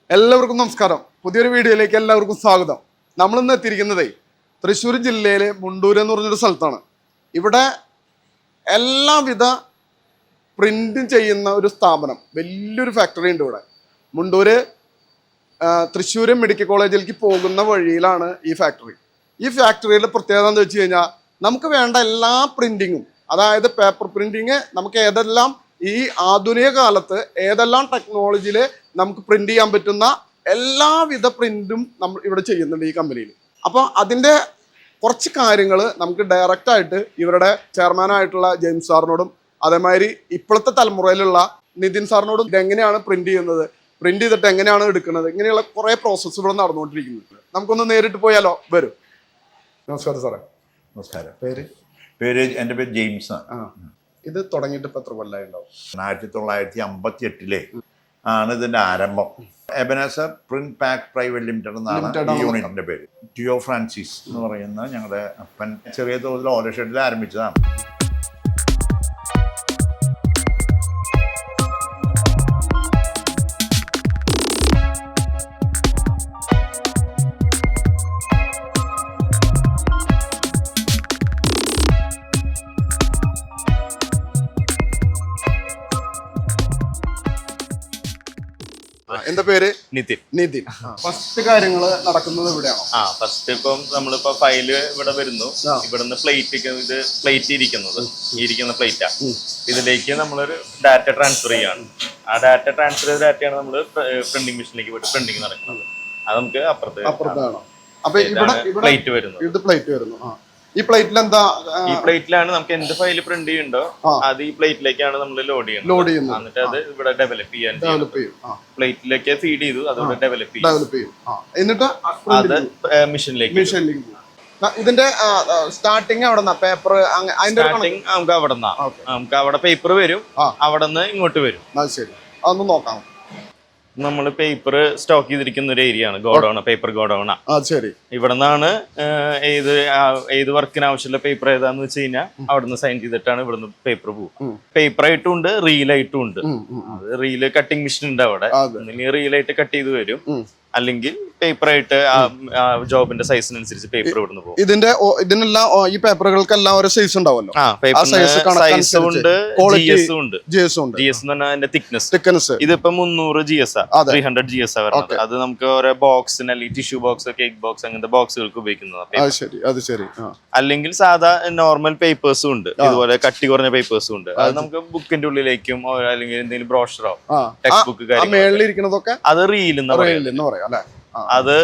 എല്ലാവർക്കും നമസ്കാരം. പുതിയൊരു വീഡിയോയിലേക്ക് എല്ലാവർക്കും സ്വാഗതം. നമ്മളിന്ന് എത്തിയിരിക്കുന്നതേ തൃശ്ശൂർ ജില്ലയിലെ മുണ്ടൂര് എന്ന് പറഞ്ഞൊരു സ്ഥലത്താണ്. ഇവിടെ എല്ലാവിധ പ്രിന്റും ചെയ്യുന്ന ഒരു സ്ഥാപനം, വലിയൊരു ഫാക്ടറി ഉണ്ട് ഇവിടെ. മുണ്ടൂര് തൃശ്ശൂർ മെഡിക്കൽ കോളേജിലേക്ക് പോകുന്ന വഴിയിലാണ് ഈ ഫാക്ടറി. ഈ ഫാക്ടറിയുടെ പ്രത്യേകത എന്ന് വെച്ച് കഴിഞ്ഞാൽ നമുക്ക് വേണ്ട എല്ലാ പ്രിന്റിങ്ങും, അതായത് പേപ്പർ പ്രിന്റിങ്, നമുക്ക് ഏതെല്ലാം ഈ ആധുനിക കാലത്ത് ഏതെല്ലാം ടെക്നോളജിയിൽ നമുക്ക് പ്രിന്റ് ചെയ്യാൻ പറ്റുന്ന എല്ലാവിധ പ്രിന്റും നമ്മൾ ഇവിടെ ചെയ്യുന്നുണ്ട് ഈ കമ്പനിയിൽ. അപ്പോൾ അതിൻ്റെ കുറച്ച് കാര്യങ്ങൾ നമുക്ക് ഡയറക്റ്റായിട്ട് ഇവരുടെ ചെയർമാനായിട്ടുള്ള ജെയിംസ് സാറിനോടും അതേമാതിരി ഇപ്പോഴത്തെ തലമുറയിലുള്ള നിതിൻ സാറിനോടും ഇതെങ്ങനെയാണ് പ്രിന്റ് ചെയ്യുന്നത്, പ്രിന്റ് ചെയ്തിട്ട് എങ്ങനെയാണ് എടുക്കുന്നത്, ഇങ്ങനെയുള്ള കുറേ പ്രോസസ്സ് ഇവിടെ നടന്നുകൊണ്ടിരിക്കുന്നുണ്ട്. നമുക്കൊന്ന് നേരിട്ട് പോയാലോ? വരും. നമസ്കാരം സാറേ. നമസ്കാരം. പേര്? എൻ്റെ പേര് ജെയിംസ്. ഇത് തുടങ്ങിയിട്ട് ഇപ്പം എത്ര കൊല്ലമായി ഉണ്ടാവും? 1958 ആണ് ഇതിൻ്റെ ആരംഭം. Ebenezer print pack private limited എന്നാണ് ഈ യൂണിറ്റിൻ്റെ പേര്. ടിയോ ഫ്രാൻസിസ് എന്ന് പറയുന്ന ഞങ്ങളുടെ അപ്പൻ ചെറിയ തോതിൽ ഓരോ ഷെഡിൽ ആരംഭിച്ചതാണ്. എന്താ പേര്? നിതിൻ. നിതിൻ. ഫസ്റ്റ് കാര്യങ്ങൾ നടക്കുന്നത് ഇവിടെയാണോ? ഫസ്റ്റ് ഇപ്പം നമ്മളിപ്പോ ഫയല് ഇവിടെ വരുന്നു. ഇവിടുന്ന് പ്ലേറ്റ് ഇരിക്കുന്ന പ്ലേറ്റാ. ഇതിലേക്ക് നമ്മളൊരു ഡാറ്റ ട്രാൻസ്ഫർ ചെയ്യാണ്. ആ ഡാറ്റ ട്രാൻസ്ഫർ ചെയ്ത ഡാറ്റയാണ് നമ്മൾ പ്രിന്റിംഗ് മെഷീനിലേക്ക് പോയിട്ട് പ്രിന്റിംഗ് നടക്കുന്നത്. അത് നമുക്ക് അപ്പുറത്താണോ? അപ്പൊ ഇവിടെ പ്ലേറ്റ് വരുന്നു. ഇത് പ്ലേറ്റ് വരുന്നു. ഈ പ്ലേറ്റിൽ എന്താ? ഈ പ്ലേറ്റിലാണ് നമുക്ക് എന്ത് ഫയൽ പ്രിന്റ് ചെയ്യുന്നുണ്ടോ അത് ഈ പ്ലേറ്റിലേക്കാണ് നമ്മൾ ലോഡ് ചെയ്യുന്നത്. എന്നിട്ട് അത് ഇവിടെ ഡെവലപ്പ് ചെയ്യാൻ പ്ലേറ്റിലേക്ക് ഫീഡ് ചെയ്തു, അതോടെ ഡെവലപ്പ് ചെയ്യും. എന്നിട്ട് അത് മെഷീനിലേക്ക്. ഇതിന്റെ സ്റ്റാർട്ടിങ് അവിടെ പേപ്പർ സ്റ്റാർട്ടിങ് നമുക്ക് അവിടെ പേപ്പർ വരും, അവിടെ നിന്ന് ഇങ്ങോട്ട് വരും. ശരി, അതൊന്ന് നോക്കാം. നമ്മൾ പേപ്പർ സ്റ്റോക്ക് ചെയ്തിരിക്കുന്ന ഒരു ഏരിയ ആണ് ഗോഡൌൺ, പേപ്പർ ഗോഡൌൺ. ശരി, ഇവിടെ നിന്നാണ് ഏത് വർക്കിന് ആവശ്യമുള്ള പേപ്പർ ഏതാന്ന് വെച്ച് കഴിഞ്ഞാൽ അവിടെ നിന്ന് സൈൻ ചെയ്തിട്ടാണ് ഇവിടുന്ന് പേപ്പർ പോകും. പേപ്പർ ആയിട്ടും ഉണ്ട്, റീലായിട്ടും ഉണ്ട്. അത് റീല് കട്ടിംഗ് മെഷീൻ ഉണ്ട് അവിടെ. റീലായിട്ട് കട്ട് ചെയ്ത് വരും, അല്ലെങ്കിൽ പേപ്പറായിട്ട് ജോബിന്റെ സൈസിനനുസരിച്ച് പേപ്പർ ഇവിടുന്ന് പോകും. ഇതിനെല്ലാം ഈ പേപ്പറുകൾക്കെല്ലാം ഓരോ സൈസ് ഉണ്ടാവല്ലോ. സൈസും ഉണ്ട്, ജിഎസും ഉണ്ട്. ജിഎസ് എന്ന് പറഞ്ഞാൽ അതിന്റെ തിക്നെസ്. ഇതിപ്പോ 300 GS 300 GS വരുന്നത്. അത് നമുക്ക് ഓരോ ബോക്സിന്, അല്ലെങ്കിൽ ടിഷ്യൂ ബോക്സ്, കേക്ക് ബോക്സ്, അങ്ങനത്തെ ബോക്സുകൾക്ക് ഉപയോഗിക്കുന്നതാണ്. അല്ലെങ്കിൽ സാധാ നോർമൽ പേപ്പേഴ്സും ഉണ്ട്, ഇതുപോലെ കട്ടി കുറഞ്ഞ പേപ്പേഴ്സും ഉണ്ട്. അത് നമുക്ക് ബുക്കിന്റെ ഉള്ളിലേക്കും അല്ലെങ്കിൽ എന്തെങ്കിലും ബ്രോഷറോ ടെക്സ്റ്റ് ബുക്ക് അത് റീൽ എന്ന് പറയാം. അത്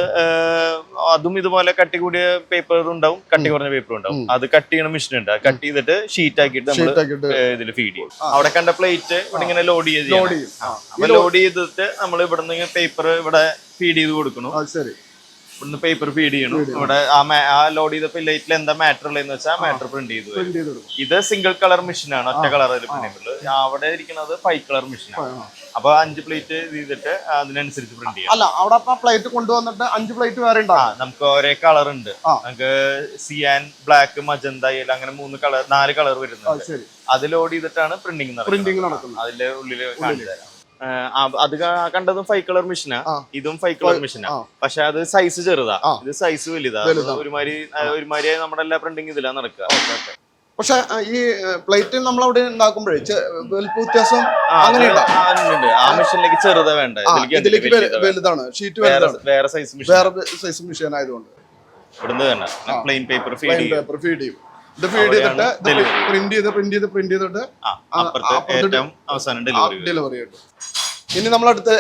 അതും ഇതുപോലെ കട്ടി കൂടിയ പേപ്പർ ഉണ്ടാവും, കട്ടി കുറഞ്ഞ പേപ്പർ ഉണ്ടാവും. അത് കട്ട് ചെയ്യണ മെഷീൻ ഉണ്ട്. കട്ട് ചെയ്തിട്ട് ഷീറ്റ് ആക്കിയിട്ട് നമ്മൾ ഇതിൽ ഫീഡ് ചെയ്യും. അവിടെ കണ്ട പ്ലേറ്റ് ഇവിടെ ഇങ്ങനെ ലോഡ് ചെയ്തിട്ട് നമ്മൾ ഇവിടെ നിന്ന് പേപ്പർ ഇവിടെ ഫീഡ് ചെയ്ത് കൊടുക്കണം. ഇവിടുന്ന് പേപ്പർ ഫീഡ് ചെയ്യണം. ഇവിടെ ആ ലോഡ് ചെയ്ത പ്ലേറ്റിൽ എന്താ മാറ്റർ ഉള്ളതെന്ന് വെച്ചാൽ മാറ്റർ പ്രിന്റ് ചെയ്തു. ഇത് സിംഗിൾ കളർ മെഷീൻ ആണ്, ഒറ്റ കളറിൽ പ്രിന്റ് ചെയ്യുന്നത്. അവിടെ ഇരിക്കുന്നത് 5 കളർ മെഷീൻ ആണ്. അപ്പൊ 5 പ്ലേറ്റ് ചെയ്തിട്ട് അതിനനുസരിച്ച് പ്രിന്റ് ചെയ്യാം. അല്ല, അവിടെ പ്ലേറ്റ് കൊണ്ടുവന്നിട്ട് 5 പ്ലേറ്റ് വേറെ നമുക്ക് ഒരേ കളർ ഉണ്ട്. നമുക്ക് സിയാൻ, ബ്ലാക്ക്, മജന്ത, അങ്ങനെ 4 കളർ വരുന്നുണ്ട്. അത് ലോഡ് ചെയ്തിട്ടാണ് പ്രിന്റിംഗ് നടക്കുന്നത്. അതിന്റെ ഉള്ളില് കാണിച്ചു തരാം. അത് കണ്ടതും 5 കളർ മെഷീനാ, ഇതും 5 കളർ മെഷീനാ. പക്ഷെ അത് സൈസ് ചെറുതാ, ഇത് സൈസ് വലുതാ. ഒരുമാതിരി നമ്മുടെ എല്ലാ പ്രിന്റിംഗ് ഇതിലാ നടക്കുക. പക്ഷെ ഈ പ്ലേറ്റ് നമ്മൾ അവിടെ ഉണ്ടാക്കുമ്പോഴേ വ്യത്യാസം അങ്ങനെയുണ്ട്. ആ മെഷീനിലേക്ക് ചെറുതാ വേണ്ട, വലുതാണ്. ഷീറ്റ് വേറെ സൈസ് മെഷീൻ ആയതുകൊണ്ട് ഇവിടുന്ന് തന്നെ പ്ലെയിൻ പേപ്പർ ഫീഡ് ചെയ്യും. ഇത് ഫീഡ് ചെയ്തിട്ട് പ്രിന്റ് ചെയ്തിട്ട് അവസാനം ഡെലിവറി കിട്ടും. ഇനി നമ്മൾ അടുത്ത്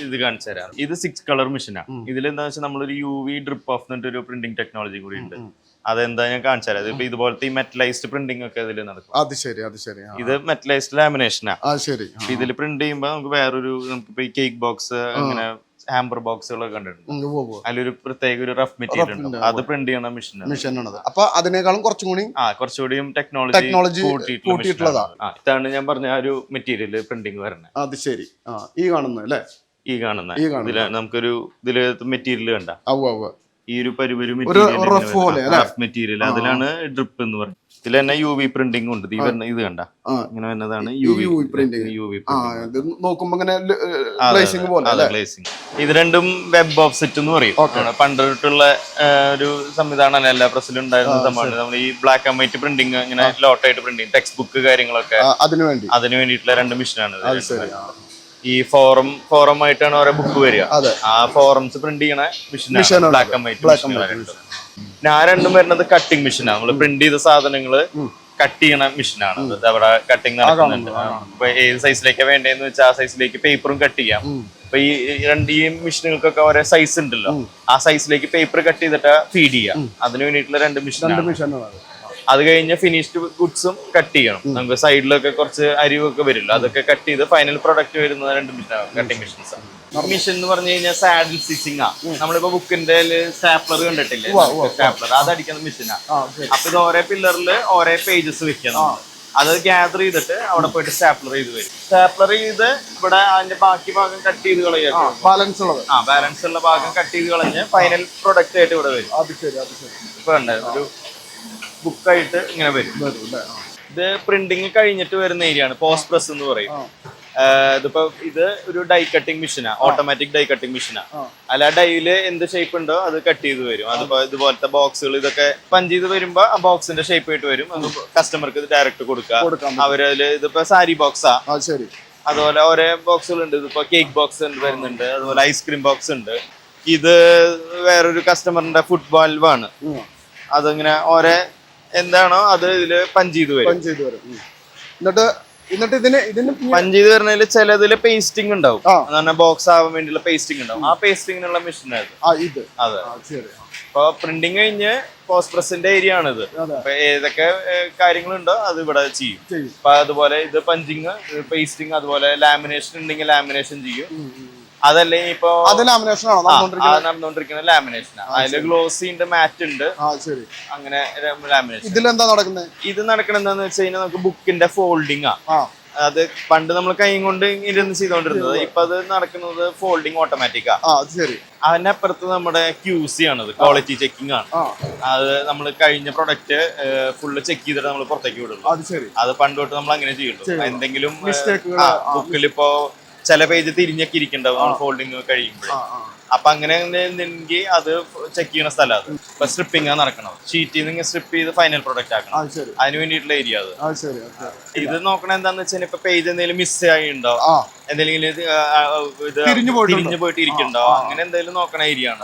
ഇത് കാണിച്ചു തരാം. ഇത് 6 കളർ മെഷീനാ. ഇതിൽ എന്താ വെച്ചാൽ നമ്മളൊരു UV ഡ്രിപ്പ് ഓഫ് എന്നിട്ടൊരു പ്രിന്റിംഗ് ടെക്നോളജി കൂടി ഉണ്ട്. അതെന്താ ഞാൻ കാണിച്ചു തരാം. ഇപ്പൊ ഇതുപോലത്തെ ഈ മെറ്റലൈസ്ഡ് പ്രിന്റിംഗ് ഒക്കെ ഇതിൽ നടക്കും. അത് ശരി. ഇത് മെറ്റലൈസ്ഡ് ലാമിനേഷനാ. ഇതിൽ പ്രിന്റ് ചെയ്യുമ്പോൾ നമുക്ക് വേറൊരു, നമുക്കിപ്പോ ഈ കേക്ക് ബോക്സ്, അങ്ങനെ ഹാമ്പർ ബോക്സുകളൊക്കെ കണ്ടിട്ടുണ്ട്. അതിലൊരു പ്രത്യേക ഒരു റഫ് മെറ്റീരിയൽ ഉണ്ട്, അത് പ്രിന്റ് ചെയ്യണ മെഷീനാണ്. അപ്പൊ അതിനേക്കാളും കുറച്ചുകൂടിയും ടെക്നോളജി കൂട്ടിയിട്ടുള്ളതാണ്. ഇതാണ് ഞാൻ പറഞ്ഞ ഒരു മെറ്റീരിയൽ പ്രിന്റിംഗ് വരണേ. അത് ശരി. ഈ കാണുന്ന ഇതിലാണ് നമുക്കൊരു ഇതില് മെറ്റീരിയൽ കണ്ട ഈ ഒരു പരുപരു rough പോലെ, അല്ലേ? മെറ്റീരിയൽ അതിലാണ് ഡ്രിപ്പ് എന്ന് പറയുന്നത്. ഇതിൽ തന്നെ UV പ്രിന്റിംഗ് ഉണ്ട്. ഇത് കണ്ട ഇങ്ങനെ വരുന്നതാണ് UV പ്രിന്റിംഗ്. നോക്കുമ്പോ ഗ്ലേസിംഗ് പോലെ. ഇത് രണ്ടും വെബ് ഓഫ്സെറ്റ് എന്ന് പറയും. പണ്ടിട്ടുള്ള ഒരു സംവിധാനമാണ് എല്ലാ പ്രസിലും ഉണ്ടായിരുന്ന സംഭവമാണ്. നമ്മൾ ഈ ബ്ലാക്ക് ആൻഡ് വൈറ്റ് പ്രിന്റിംഗ്, ഇങ്ങനെ ലോട്ടായിട്ട് പ്രിന്റിംഗ്, ടെക്സ്റ്റ് ബുക്ക് കാര്യങ്ങളൊക്കെ അതിനു വേണ്ടിയിട്ടുള്ള രണ്ട് മെഷീനാണ്. ഈ ഫോറം ആയിട്ടാണ് ഓരോ ബുക്ക് വരിക. ആ ഫോറംസ് പ്രിന്റ് ചെയ്യണ മെഷീനാണ് ബ്ലാക്ക് ആൻഡ് വൈറ്റ്. ഞാൻ രണ്ടും വരുന്നത് കട്ടിംഗ് മെഷീനാണ്. നമ്മള് പ്രിന്റ് ചെയ്ത സാധനങ്ങള് കട്ട് ചെയ്യണ മെഷീനാണ്. അവിടെ കട്ടിങ് നടക്കുന്നുണ്ട്. ഇപ്പൊ ഏത് സൈസിലേക്കാണ് വേണ്ടതെന്ന് വെച്ചാൽ ആ സൈസിലേക്ക് പേപ്പറും കട്ട് ചെയ്യാം. ഇപ്പൊ ഈ മെഷീനുകൾക്കൊക്കെ ഓരോ സൈസ് ഉണ്ടല്ലോ, ആ സൈസിലേക്ക് പേപ്പർ കട്ട് ചെയ്തിട്ട് ഫീഡ് ചെയ്യാം. അതിന് വേണ്ടിയിട്ടുള്ള രണ്ട് മെഷീനാണ്. അത് കഴിഞ്ഞ് ഫിനിഷ്ഡ് ഗുഡ്സും കട്ട് ചെയ്യണം. നമുക്ക് സൈഡിലൊക്കെ കുറച്ച് അരിവൊക്കെ വരുമല്ലോ, അതൊക്കെ കട്ട് ചെയ്ത് ഫൈനൽ പ്രൊഡക്റ്റ് വരുന്ന രണ്ട് മെഷീനാണ് കട്ടിംഗ് മെഷീൻസ്. മെഷീൻ എന്ന് പറഞ്ഞു കഴിഞ്ഞാൽ സാഡിൽ സ്റ്റിച്ചിങ് ആ. നമ്മളിപ്പോ ബുക്കിന്റെ സ്റ്റാപ്ലർ കണ്ടിട്ടില്ലേ, സ്റ്റാപ്ലർ അത് അടിക്കുന്ന മെഷീനാ. അപ്പൊ ഇത് ഓരോ പില്ലറിൽ ഓരോ പേജസ് വെക്കണം. അത് ഗ്യാദർ ചെയ്തിട്ട് അവിടെ പോയിട്ട് സ്റ്റാപ്ലർ ചെയ്ത് വരും. സ്റ്റാപ്ലർ ചെയ്ത് ഇവിടെ അതിന്റെ ബാക്കി ഭാഗം കട്ട് ചെയ്ത് കളയാം. ബാലൻസ് ഉള്ള ഭാഗം കട്ട് ചെയ്ത് കളഞ്ഞ് ഫൈനൽ പ്രൊഡക്റ്റ് ആയിട്ട് ഇവിടെ വരും. ഇപ്പൊ ഒരു ബുക്കായിട്ട് ഇങ്ങനെ വരും. ഇത് പ്രിന്റിങ് കഴിഞ്ഞിട്ട് വരുന്ന ഏരിയ ആണ് പോസ്റ്റ് പ്രസ് എന്ന് പറയും. ഇതിപ്പോ ഇത് ഒരു ഡൈ കട്ടിംഗ് മെഷീനാ, ഓട്ടോമാറ്റിക് ഡൈ കട്ടിംഗ് മെഷീനാ. അല്ല ഡൈയില് എന്ത് ഷേപ്പ് ഉണ്ടോ അത് കട്ട് ചെയ്ത് വരും. അതിപ്പോ ഇതുപോലത്തെ ബോക്സുകൾ ഇതൊക്കെ പഞ്ച് ചെയ്ത് വരുമ്പോ ആ ബോക്സിന്റെ ഷേപ്പ് ആയിട്ട് വരും. കസ്റ്റമർക്ക് ഇത് ഡയറക്റ്റ് കൊടുക്കുക. അവരതില് ഇതിപ്പോ സാരി ബോക്സാ, അതുപോലെ ഓരോ ബോക്സുകൾ ഉണ്ട്. ഇതിപ്പോ കേക്ക് ബോക്സ് വരുന്നുണ്ട്, അതുപോലെ ഐസ്ക്രീം ബോക്സ് ഉണ്ട്. ഇത് വേറൊരു കസ്റ്റമറിന്റെ ഫുഡ് വാൽവാണ്. അതിങ്ങനെ ഓരോ എന്താണോ അത് ഇതില് പഞ്ച് ചെയ്ത് വരും. പഞ്ച് ചെയ്ത് വരുന്നതിൽ ചിലതില് പേസ്റ്റിംഗ് ഉണ്ടാവും. ബോക്സ് ആവാൻ വേണ്ടിയുള്ള പേസ്റ്റിംഗ് ഉണ്ടാവും. ആ പേസ്റ്റിങ്ങിനുള്ള മെഷീനായിരുന്നു. അതെ. ഇപ്പൊ പ്രിന്റിങ് കഴിഞ്ഞ് പോസ്റ്റ് പ്രസിന്റെ ഏരിയ ആണിത്. അപ്പൊ ഏതൊക്കെ കാര്യങ്ങളുണ്ടോ അത് ഇവിടെ ചെയ്യും. അപ്പൊ അതുപോലെ ഇത് പഞ്ചിങ്, പേസ്റ്റിംഗ്, അതുപോലെ ലാമിനേഷൻ ഉണ്ടെങ്കിൽ ലാമിനേഷൻ ചെയ്യും. അതല്ലേ ഇപ്പൊ നടന്നുകൊണ്ടിരിക്കുന്ന ലാമിനേഷനാണ്. അതില് ഗ്ലോസി ഉണ്ട്, മാറ്റ് ഉണ്ട്, അങ്ങനെ ലാമിനേഷൻ. ഇതിലെന്താ നടക്കുന്നത്? ഇത് നടക്കണ എന്താന്ന് വെച്ച് കഴിഞ്ഞാൽ നമുക്ക് ബുക്കിന്റെ ഫോൾഡിങ് ആ. അത് പണ്ട് നമ്മൾ കൈ കൊണ്ട് ഇരുന്ന് ചെയ്തോണ്ടിരുന്നത്. ഇപ്പൊ അത് നടക്കുന്നത് ഫോൾഡിങ് ഓട്ടോമാറ്റിക്കാ. അതിനപ്പുറത്ത് നമ്മുടെ QC ആണത്, ക്വാളിറ്റി ചെക്കിംഗ് ആണ്. അത് നമ്മൾ കഴിഞ്ഞ പ്രൊഡക്റ്റ് ഫുള്ള് ചെക്ക് ചെയ്തിട്ട് നമ്മൾ പുറത്തേക്ക് വിടുള്ളൂ. അത് പണ്ട് തൊട്ട് നമ്മൾ അങ്ങനെ ചെയ്യുള്ളൂ. എന്തെങ്കിലും ബുക്കിൽ ഇപ്പോ ചില പേജ് തിരിഞ്ഞൊക്കെ ഇരിക്കണ്ടാവും ഫോൾഡിങ് കഴിയുമ്പോൾ. അപ്പൊ അങ്ങനെ ഉണ്ടെങ്കിൽ അത് ചെക്ക് ചെയ്യുന്ന സ്ഥലം. അത് ഇപ്പൊ സ്ട്രിപ്പിംഗ് നടക്കണം. ഷീറ്റിൽ നിന്ന് സ്ട്രിപ്പ് ചെയ്ത് ഫൈനൽ പ്രൊഡക്റ്റ് ആക്കണം. അതിന് വേണ്ടിയിട്ടുള്ള ഏരിയ അത്. ഇത് നോക്കണ എന്താന്ന് വെച്ചാൽ ഇപ്പൊ പേജ് എന്തെങ്കിലും മിസ് ആയി ഉണ്ടോ, എന്തെങ്കിലും ഇത് തിരിഞ്ഞു പോയിട്ട് ഇരിക്കണ്ടോ, അങ്ങനെ എന്തെങ്കിലും നോക്കണ ഏരിയ ആണ്.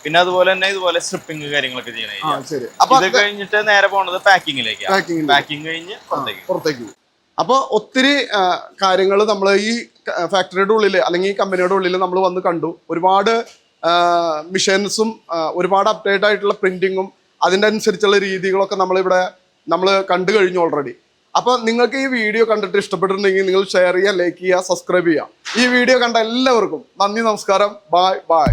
പിന്നെ അതുപോലെ തന്നെ ഇതുപോലെ സ്ട്രിപ്പിംഗ് കാര്യങ്ങളൊക്കെ ചെയ്യണ ഏരിയ. ഇത് കഴിഞ്ഞിട്ട് നേരെ പോണത് പാക്കിങ്ങിലേക്കാണ്. പാക്കിങ് കഴിഞ്ഞ് പുറത്തേക്ക്. അപ്പോൾ ഒത്തിരി കാര്യങ്ങൾ നമ്മൾ ഈ ഫാക്ടറിയുടെ ഉള്ളിൽ അല്ലെങ്കിൽ ഈ കമ്പനിയുടെ ഉള്ളിൽ നമ്മൾ വന്ന് കണ്ടു. ഒരുപാട് മിഷൻസും ഒരുപാട് അപ്ഡേറ്റ് ആയിട്ടുള്ള പ്രിന്റിങ്ങും അതിൻ്റെ അനുസരിച്ചുള്ള രീതികളൊക്കെ നമ്മൾ കണ്ടു കഴിഞ്ഞു ഓൾറെഡി. അപ്പോൾ നിങ്ങൾക്ക് ഈ വീഡിയോ കണ്ടിട്ട് ഇഷ്ടപ്പെട്ടിട്ടുണ്ടെങ്കിൽ നിങ്ങൾ ഷെയർ ചെയ്യുക, ലൈക്ക് ചെയ്യുക, സബ്സ്ക്രൈബ് ചെയ്യുക. ഈ വീഡിയോ കണ്ട എല്ലാവർക്കും നന്ദി, നമസ്കാരം, ബൈ.